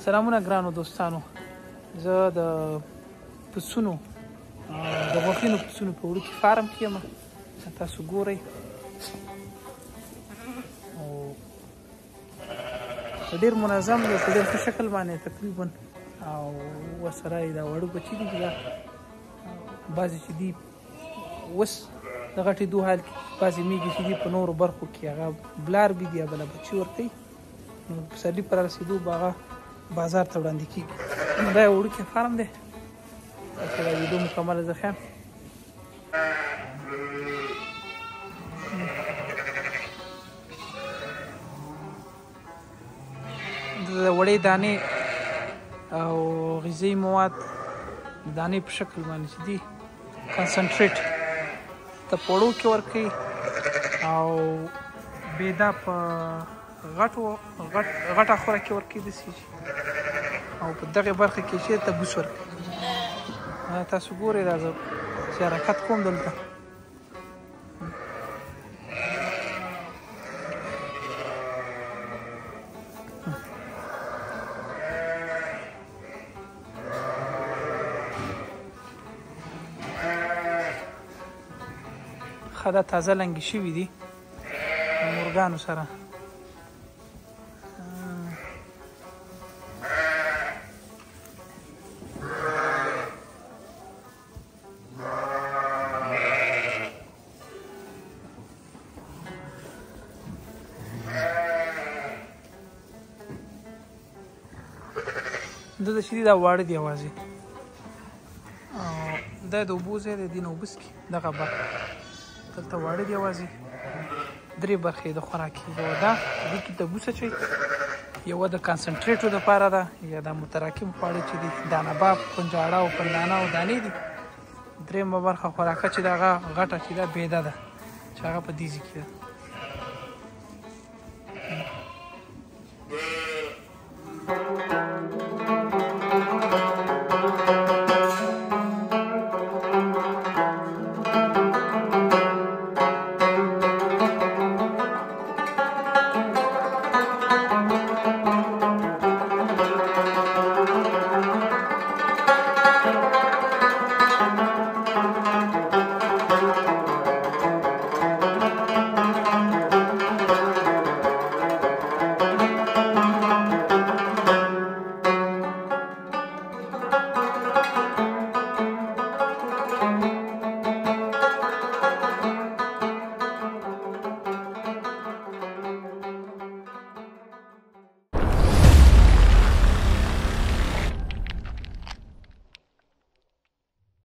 سلامونه ګرانو دوستانو، زه د پسونو د غوښینو پسونو په وړوکي فارم کې یم. تاسو ګورئ او په ډېر منظم دی، په ډېر ښه شکل باندې تقریبا او ورسره یې دا وړو بچي دي چې دا بعضې چې دي اوس د غټېدو حال کې، بعضې میږې چې دي په نورو برخو کې هغه بلار بي دي یا بله بچي ورکوي. نو پسرلي په رارسېدو به هغه بازار ته وړاندې کېږي. دا یو وړوکی فارم دی چې دا ویډیو مکمله زه ښیم. د وړې دانې او غذایي مواد د دانې په شکل باندې چې دي کنسنټریټ ته په وړو کې ورکوي او بېدا په غټه خوره کې ورکوي داسې او په دغې برخه کې چې ته بوس ورکوي. تاسو ګورئ دا زه چې حرکت کوم دلته ښه دا تازه لنګې شوي دي مورګانو سره. دلته چې دي دا واړه دي یوازې، دا د اوبو ځای دی، دې نه اوبه څښي. دغه برخه دلته واړه دي یوازې، درې برخې د خوراکي. یوه دا دې کې د بوس اچوي، یوه د کنسنټریټو دپاره ده یا د متراکم خواړه چې دي دانه باب، کنجاړه او پندانه او دانې دي. درېیمه برخه خوراکه چې ده هغه غټه چې ده بېده ده چې هغه په دې ځای کې ده.